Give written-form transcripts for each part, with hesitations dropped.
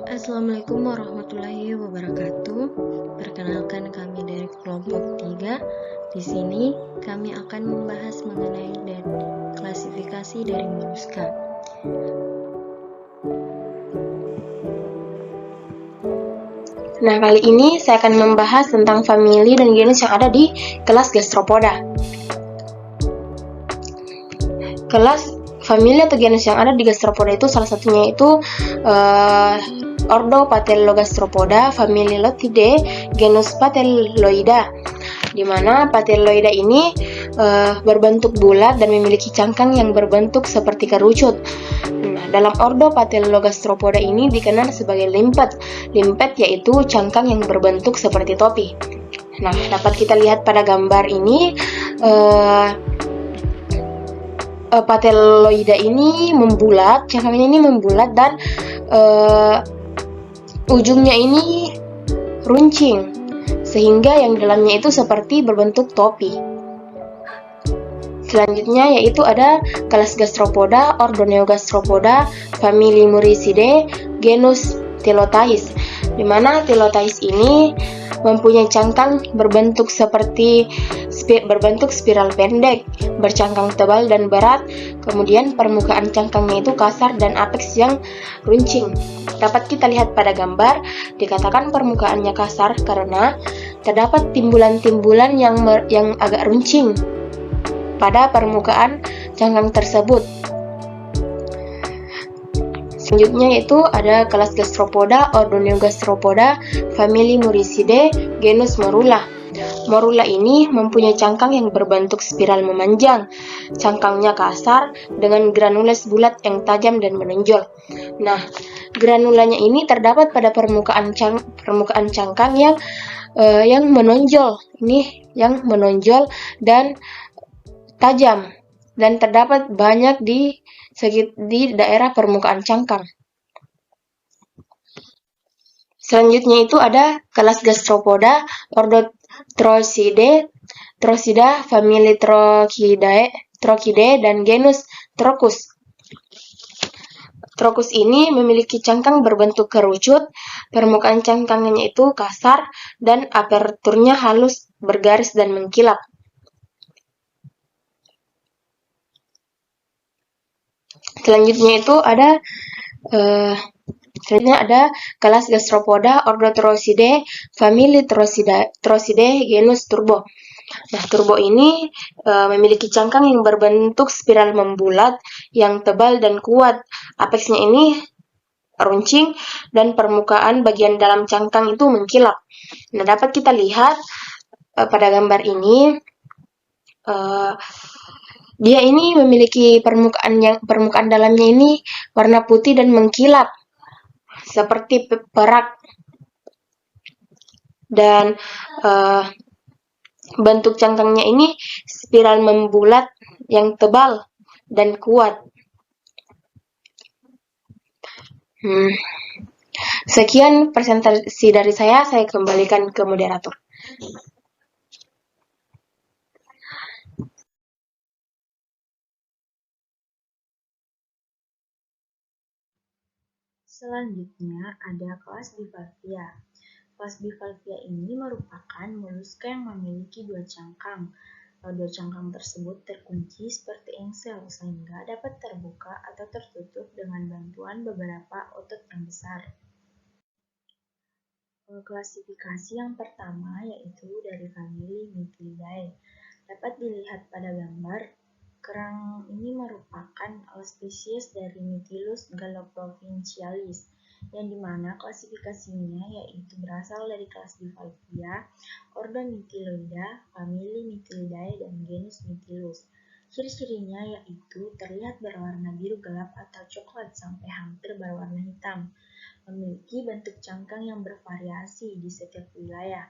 Assalamualaikum warahmatullahi wabarakatuh. Perkenalkan kami dari kelompok 3. Di sini kami akan membahas mengenai klasifikasi dari moluska. Nah, kali ini saya akan membahas tentang famili dan genus yang ada di kelas Gastropoda. Kelas famili atau genus yang ada di Gastropoda itu salah satunya itu Ordo Patellogastropoda, famili Lotidae, genus Patelloida, di mana Patelloida ini berbentuk bulat dan memiliki cangkang yang berbentuk seperti kerucut. Nah, dalam ordo Patellogastropoda ini dikenal sebagai limpet. Limpet yaitu cangkang yang berbentuk seperti topi. Nah, dapat kita lihat pada gambar ini Patelloida ini membulat, cangkangnya ini membulat dan ujungnya ini runcing, sehingga yang dalamnya itu seperti berbentuk topi. Selanjutnya yaitu ada kelas Gastropoda, ordo Neogastropoda, famili Muricidae, genus Telotais, di mana Telotais ini mempunyai cangkang berbentuk spiral pendek, bercangkang tebal dan berat, kemudian permukaan cangkangnya itu kasar dan apeks yang runcing. Dapat kita lihat pada gambar, dikatakan permukaannya kasar karena terdapat timbulan-timbulan yang agak runcing pada permukaan cangkang tersebut. Selanjutnya yaitu ada kelas Gastropoda, ordo Neogastropoda, famili Muricidae, genus Morula. Morula ini mempunyai cangkang yang berbentuk spiral memanjang. Cangkangnya kasar dengan granules bulat yang tajam dan menonjol. Nah, granulanya ini terdapat pada permukaan cangkang yang menonjol. Ini yang menonjol dan tajam, dan terdapat banyak di daerah permukaan cangkang. Selanjutnya itu ada kelas Gastropoda, ordo Trochida, famili Trochidae, dan genus Trochus. Trochus ini memiliki cangkang berbentuk kerucut, permukaan cangkangnya itu kasar, dan aperturnya halus, bergaris, dan mengkilap. Selanjutnya itu ada kelas Gastropoda, ordo Trochidae, famili Trochidae, genus Turbo. Nah, Turbo ini memiliki cangkang yang berbentuk spiral membulat, yang tebal dan kuat. Apeksnya ini runcing dan permukaan bagian dalam cangkang itu mengkilap. Nah, dapat kita lihat pada gambar ini dia ini memiliki permukaan dalamnya ini warna putih dan mengkilap seperti perak, dan bentuk cangkangnya ini spiral membulat yang tebal dan kuat. Sekian presentasi dari saya kembalikan ke moderator. Selanjutnya ada kelas Bivalvia. Kelas Bivalvia ini merupakan moluska yang memiliki dua cangkang. Dua cangkang tersebut terkunci seperti engsel sehingga dapat terbuka atau tertutup dengan bantuan beberapa otot yang besar. Klasifikasi yang pertama yaitu dari famili Mytilidae. Dapat dilihat pada gambar, kerang ini merupakan spesies dari Mytilus galoprovincialis, yang dimana klasifikasinya yaitu berasal dari kelas Bivalvia, ordo Mytiloida, famili Mytilidae, dan genus Mytilus. Ciri-cirinya yaitu terlihat berwarna biru gelap atau coklat sampai hampir berwarna hitam, memiliki bentuk cangkang yang bervariasi di setiap wilayah.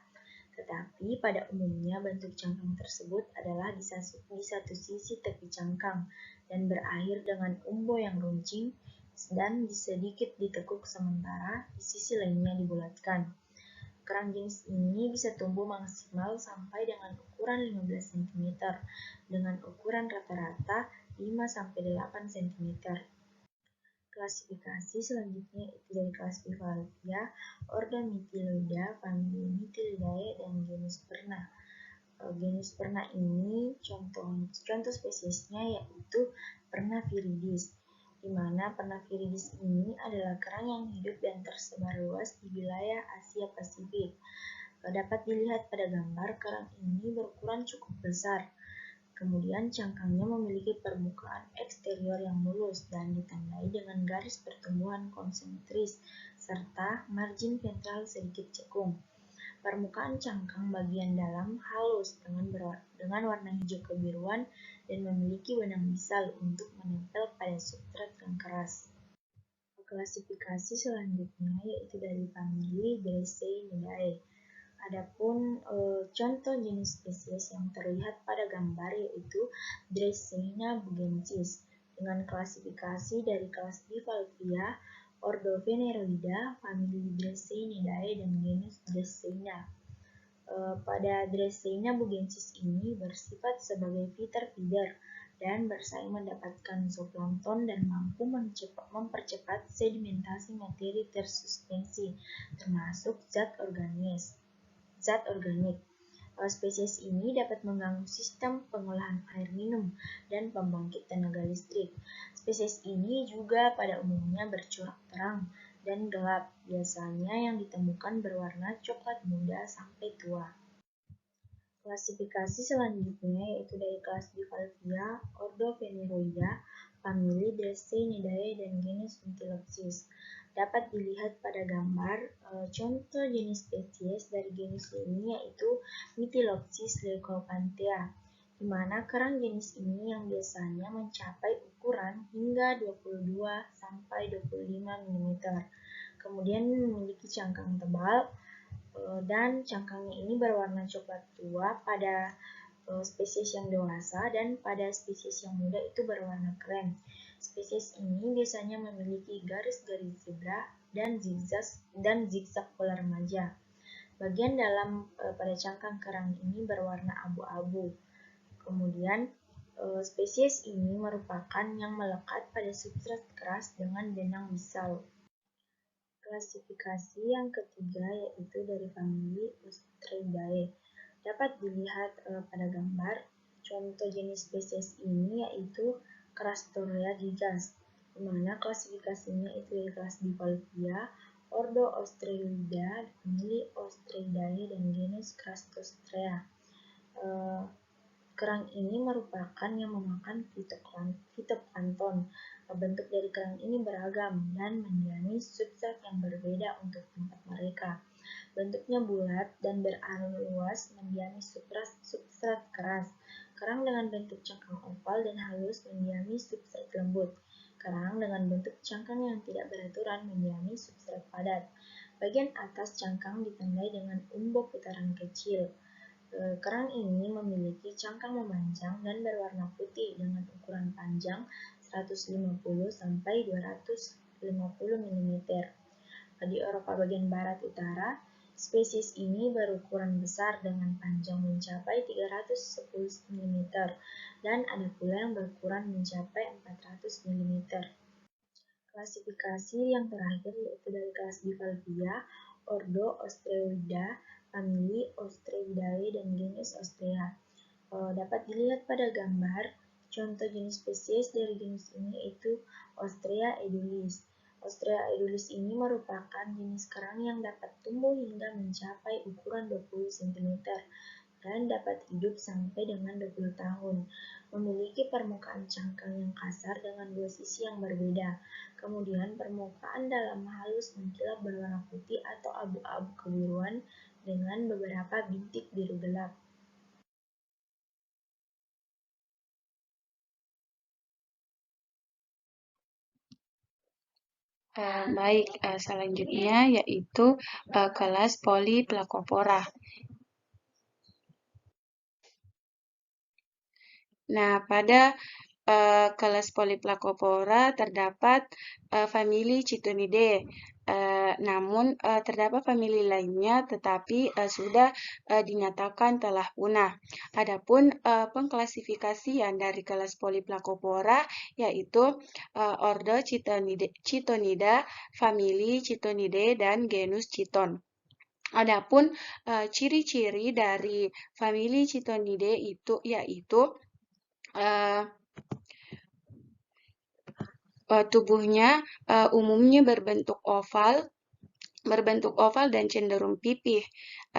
Tetapi pada umumnya bentuk cangkang tersebut adalah di satu sisi tepi cangkang dan berakhir dengan umbo yang runcing dan sedikit ditekuk sementara di sisi lainnya dibulatkan. Kerang jenis ini bisa tumbuh maksimal sampai dengan ukuran 15 cm dengan ukuran rata-rata 5-8 cm. Klasifikasi selanjutnya itu dari kelas Bivalvia, ordo Mytilioida, famili Mytilidae, dan genus Perna. Genus Perna ini contoh spesiesnya yaitu Perna viridis, di mana Perna viridis ini adalah kerang yang hidup dan tersebar luas di wilayah Asia Pasifik. Dapat dilihat pada gambar, kerang ini berukuran cukup besar. Kemudian cangkangnya memiliki permukaan eksterior yang mulus dan ditandai dengan garis pertumbuhan konsentris serta margin ventral sedikit cekung. Permukaan cangkang bagian dalam halus dengan warna hijau kebiruan dan memiliki benang misal untuk menempel pada substrat yang keras. Klasifikasi selanjutnya yaitu dari famili Dracaenidae. Adapun contoh jenis spesies yang terlihat pada gambar yaitu Dracaena bugensis dengan klasifikasi dari kelas Bivalvia, ordo Phaneroida, famili Dracaenidae, dan genus Dracaena. Pada Dracaena bugensis ini bersifat sebagai feeder dan bersaing mendapatkan zooplankton dan mampu mempercepat sedimentasi materi tersuspensi, termasuk zat organik. Spesies ini dapat mengganggu sistem pengolahan air minum dan pembangkit tenaga listrik. Spesies ini juga pada umumnya bercorak terang dan gelap, biasanya yang ditemukan berwarna coklat muda sampai tua. Klasifikasi selanjutnya yaitu dari kelas Bivalvia, ordo Phaneroida, famili Dracaenidae, dan genus Mytilopsis. Dapat dilihat pada gambar, contoh jenis spesies dari genus ini yaitu Mytilopsis leucophanthea, di mana kerang jenis ini yang biasanya mencapai ukuran hingga 22-25 mm. Kemudian memiliki cangkang tebal, dan cangkangnya ini berwarna coklat tua pada spesies yang dewasa dan pada spesies yang muda itu berwarna krem. Spesies ini biasanya memiliki garis-garis zebra dan zigzag pola remaja. Bagian dalam pada cangkang kerang ini berwarna abu-abu. Kemudian spesies ini merupakan yang melekat pada substrat keras dengan benang misal. Klasifikasi yang ketiga yaitu dari famili Ostreidae. Dapat dilihat pada gambar, contoh jenis spesies ini yaitu Crastorea gigas, di mana klasifikasinya itu dari kelas Bivalvia, ordo Ostreoida, famili Ostreidae, dan genus Crastostrea. Kerang ini merupakan yang memakan fitoplankton. Bentuk dari kerang ini beragam dan mendiami substrat yang berbeda untuk tempat mereka. Bentuknya bulat dan beraroma luas mendiami substrat keras. Kerang dengan bentuk cangkang oval dan halus mendiami substrat lembut. Kerang dengan bentuk cangkang yang tidak beraturan mendiami substrat padat. Bagian atas cangkang ditandai dengan umbo putaran kecil. Kerang ini memiliki cangkang memanjang dan berwarna putih dengan ukuran panjang 150-250 mm. Di Eropa bagian barat utara, spesies ini berukuran besar dengan panjang mencapai 310 mm dan ada pula yang berukuran mencapai 400 mm. Klasifikasi yang terakhir yaitu dari kelas Bivalvia, ordo Ostreoida, famili Ostreidae, dan genus Ostrea. Dapat dilihat pada gambar, contoh jenis spesies dari genus ini yaitu Ostrea edulis. Ostrea edulis ini merupakan jenis kerang yang dapat tumbuh hingga mencapai ukuran 20 cm dan dapat hidup sampai dengan 20 tahun. Memiliki permukaan cangkang yang kasar dengan dua sisi yang berbeda. Kemudian permukaan dalam halus mengkilap berwarna putih atau abu-abu kebiruan dengan beberapa bintik biru gelap. Baik, selanjutnya yaitu kelas Polyplacopora. Nah, pada kelas Polyplacopora terdapat famili Chitonidae. Namun terdapat famili lainnya tetapi sudah dinyatakan telah punah. Adapun pengklasifikasian dari kelas Polyplacopora yaitu ordo Chitonida, famili Chitonidae, dan genus Chiton. Adapun ciri-ciri dari famili Chitonidae itu yaitu tubuhnya umumnya berbentuk oval dan cenderung pipih,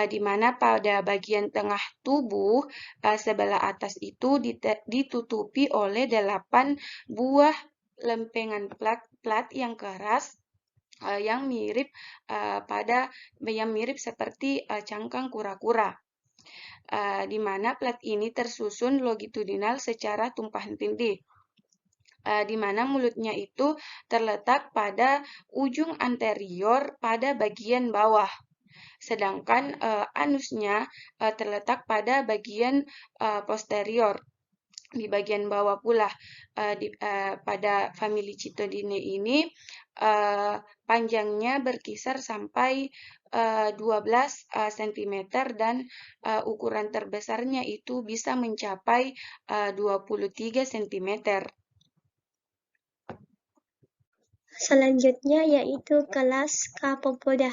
di mana pada bagian tengah tubuh sebelah atas itu ditutupi oleh 8 buah lempengan plat yang keras yang mirip seperti cangkang kura-kura. Di mana plat ini tersusun longitudinal secara tumpang tindih. Di mana mulutnya itu terletak pada ujung anterior pada bagian bawah, sedangkan anusnya terletak pada bagian posterior di bagian bawah pula. Pada famili Chitonidae ini panjangnya berkisar sampai 12 cm dan ukuran terbesarnya itu bisa mencapai 23 cm. Selanjutnya yaitu kelas Scapopoda.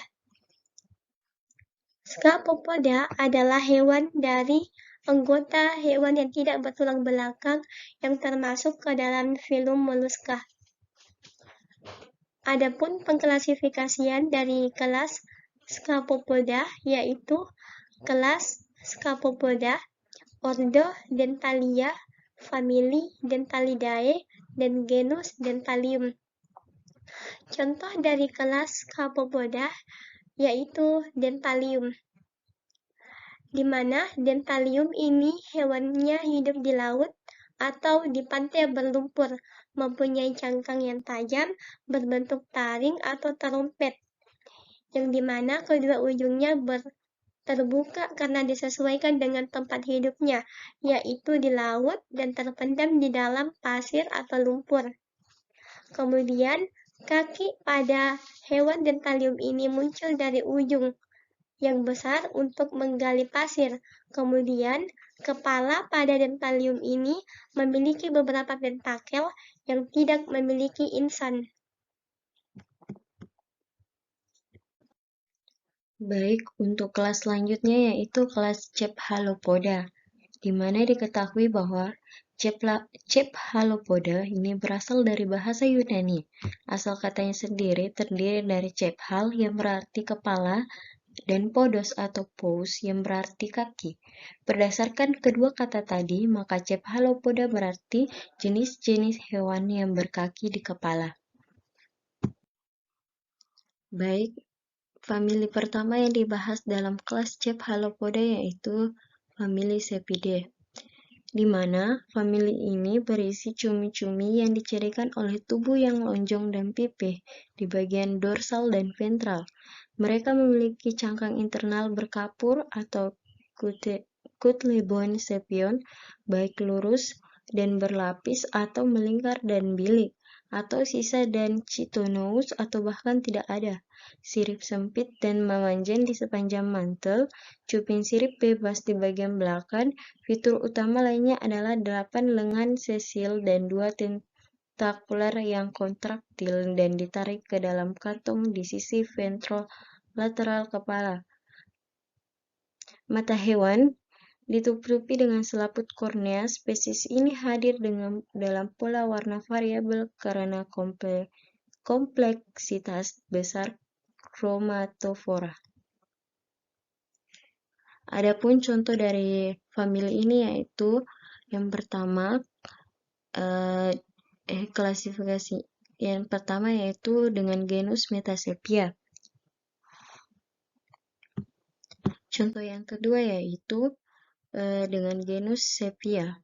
Scapopoda adalah hewan dari anggota hewan yang tidak bertulang belakang yang termasuk ke dalam filum Mollusca. Adapun pengklasifikasian dari kelas Scapopoda yaitu kelas Scapopoda, ordo Dentalia, famili Dentalidae, dan genus Dentalium. Contoh dari kelas Scapopoda yaitu Dentalium, di mana Dentalium ini hewannya hidup di laut atau di pantai berlumpur, mempunyai cangkang yang tajam berbentuk taring atau terompet, yang dimana kedua ujungnya terbuka karena disesuaikan dengan tempat hidupnya, yaitu di laut dan terpendam di dalam pasir atau lumpur. Kemudian, kaki pada hewan Dentalium ini muncul dari ujung yang besar untuk menggali pasir. Kemudian, kepala pada Dentalium ini memiliki beberapa tentakel yang tidak memiliki insan. Baik, untuk kelas selanjutnya yaitu kelas Cephalopoda, di mana diketahui bahwa Cephalopoda ini berasal dari bahasa Yunani. Asal katanya sendiri terdiri dari cephal yang berarti kepala dan podos atau pous yang berarti kaki. Berdasarkan kedua kata tadi, maka Cephalopoda berarti jenis-jenis hewan yang berkaki di kepala. Baik, famili pertama yang dibahas dalam kelas Cephalopoda yaitu famili Cepidae, di mana famili ini berisi cumi-cumi yang dicirikan oleh tubuh yang lonjong dan pipih di bagian dorsal dan ventral. Mereka memiliki cangkang internal berkapur atau cuttlebone sepion, baik lurus dan berlapis atau melingkar dan bilik, atau sisa dan chitonous atau bahkan tidak ada. Sirip sempit dan memanjang di sepanjang mantel, cuping sirip bebas di bagian belakang. Fitur utama lainnya adalah 8 lengan sesil dan 2 tentakular yang kontraktil dan ditarik ke dalam kantong di sisi ventrolateral kepala. Mata hewan ditutupi dengan selaput kornea. Spesies ini hadir dalam pola warna variabel karena kompleksitas besar kromatofora. Adapun contoh dari famili ini yaitu yang pertama klasifikasi yang pertama yaitu dengan genus Metasepia. Contoh yang kedua yaitu dengan genus Sepia.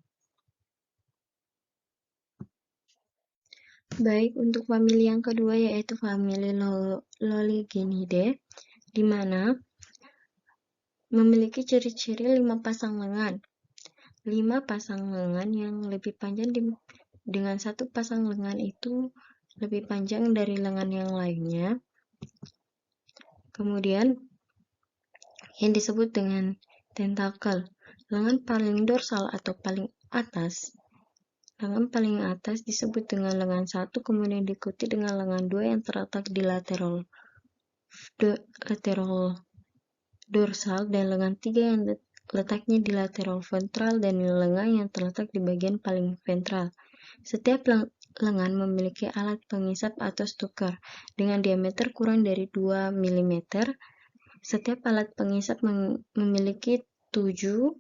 Baik, untuk famili yang kedua yaitu famili Loliginidae, di mana memiliki ciri-ciri 5 pasang lengan. 5 pasang lengan yang lebih panjang dengan satu pasang lengan itu lebih panjang dari lengan yang lainnya. Kemudian yang disebut dengan tentakel. Lengan paling dorsal atau paling atas. Lengan paling atas disebut dengan lengan 1, kemudian diikuti dengan lengan 2 yang terletak di lateral dorsal, dan lengan 3 yang letaknya di lateral ventral, dan lengan yang terletak di bagian paling ventral. Setiap lengan memiliki alat pengisap atau stoker dengan diameter kurang dari 2 mm. Setiap alat pengisap memiliki 17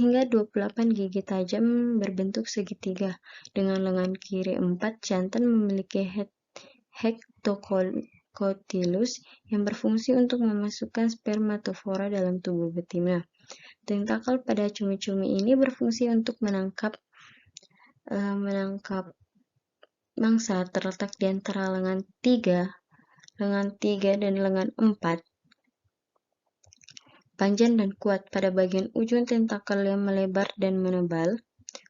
hingga 28 gigi tajam berbentuk segitiga. Dengan lengan kiri 4, jantan memiliki hectocotylus yang berfungsi untuk memasukkan spermatofora dalam tubuh betina. Tentakel pada cumi-cumi ini berfungsi untuk menangkap mangsa, terletak di antara lengan 3 dan lengan 4. Panjang dan kuat. Pada bagian ujung tentakel yang melebar dan menebal,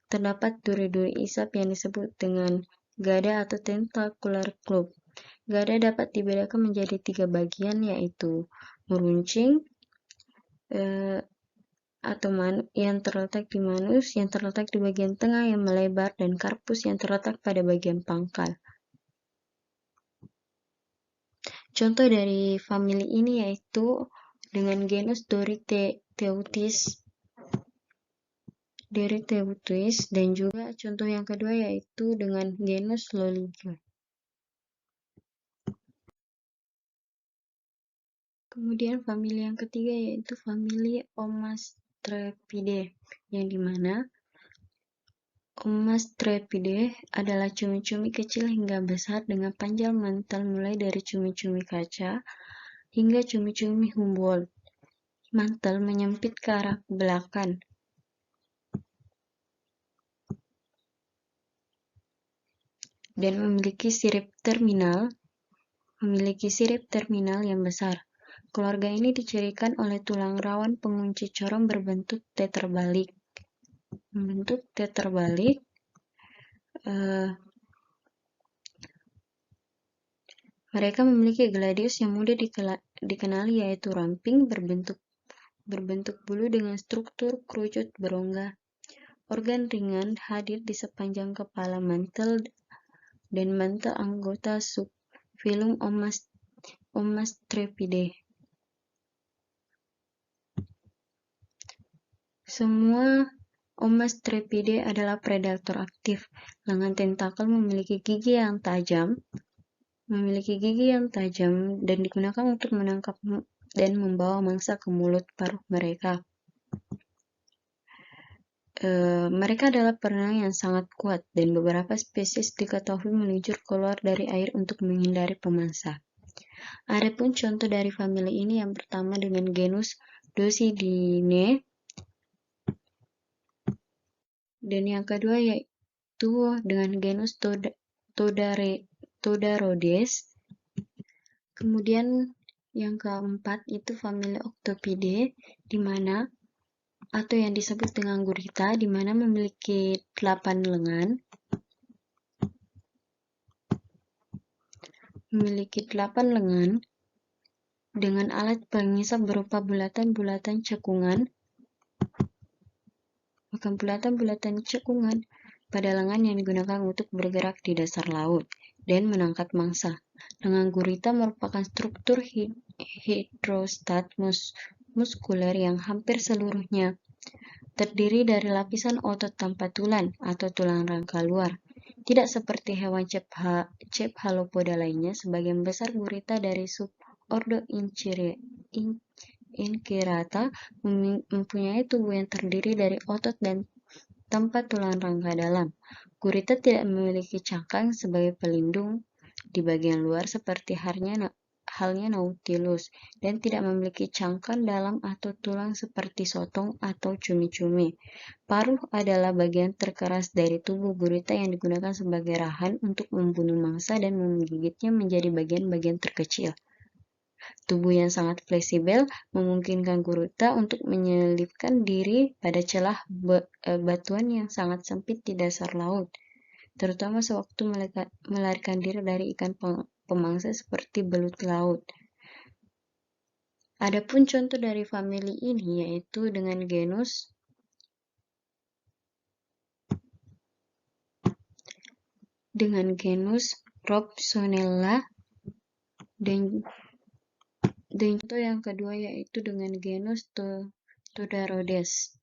terdapat duri-duri isap yang disebut dengan gada atau tentacular club. Gada dapat dibedakan menjadi 3 bagian, yaitu meruncing atau yang terletak di manus, yang terletak di bagian tengah yang melebar, dan karpus yang terletak pada bagian pangkal. Contoh dari famili ini yaitu dengan genus Dorytheutis, dan juga contoh yang kedua yaitu dengan genus Loliga. Kemudian famili yang ketiga yaitu famili Omastrepidae, yang dimana Omastrepidae adalah cumi-cumi kecil hingga besar dengan panjang mantel mulai dari cumi-cumi kaca hingga cumi-cumi Humboldt. Mantel menyempit ke arah belakang dan memiliki sirip terminal yang besar. Keluarga ini dicirikan oleh tulang rawan pengunci corong berbentuk T terbalik. Mereka memiliki gladius yang mudah dikenali, yaitu ramping, berbentuk bulu dengan struktur kerucut berongga. Organ ringan hadir di sepanjang kepala mantel dan mantel anggota subfilum Omastrepidae. Semua Omastrepidae adalah predator aktif. Lengan tentakel memiliki gigi yang tajam dan digunakan untuk menangkap dan membawa mangsa ke mulut paruh mereka. Mereka adalah perenang yang sangat kuat, dan beberapa spesies diketahui meluncur keluar dari air untuk menghindari pemangsa. Adapun contoh dari famili ini yang pertama dengan genus Dosidinae, dan yang kedua yaitu dengan genus Todarodes. Kemudian yang keempat itu famili Octopidae, atau yang disebut dengan gurita, di mana memiliki 8 lengan. Dengan alat pengisap berupa bulatan-bulatan cekungan pada lengan yang digunakan untuk bergerak di dasar laut dan menangkap mangsa. Lengan gurita merupakan struktur hidrostat muskuler yang hampir seluruhnya terdiri dari lapisan otot tanpa tulang atau tulang rangka luar. Tidak seperti hewan cephalopoda lainnya, sebagian besar gurita dari subordo Incyrata mempunyai tubuh yang terdiri dari otot dan tanpa tulang rangka dalam. Gurita tidak memiliki cangkang sebagai pelindung di bagian luar seperti halnya Nautilus, dan tidak memiliki cangkang dalam atau tulang seperti sotong atau cumi-cumi. Paruh adalah bagian terkeras dari tubuh gurita yang digunakan sebagai rahan untuk membunuh mangsa dan menggigitnya menjadi bagian-bagian terkecil. Tubuh yang sangat fleksibel memungkinkan gurita untuk menyelipkan diri pada celah batuan yang sangat sempit di dasar laut. terutama sewaktu melarikan diri dari ikan pemangsa seperti belut laut. Adapun contoh dari famili ini yaitu dengan genus Robsonella dan contoh yang kedua yaitu dengan genus Todarodes.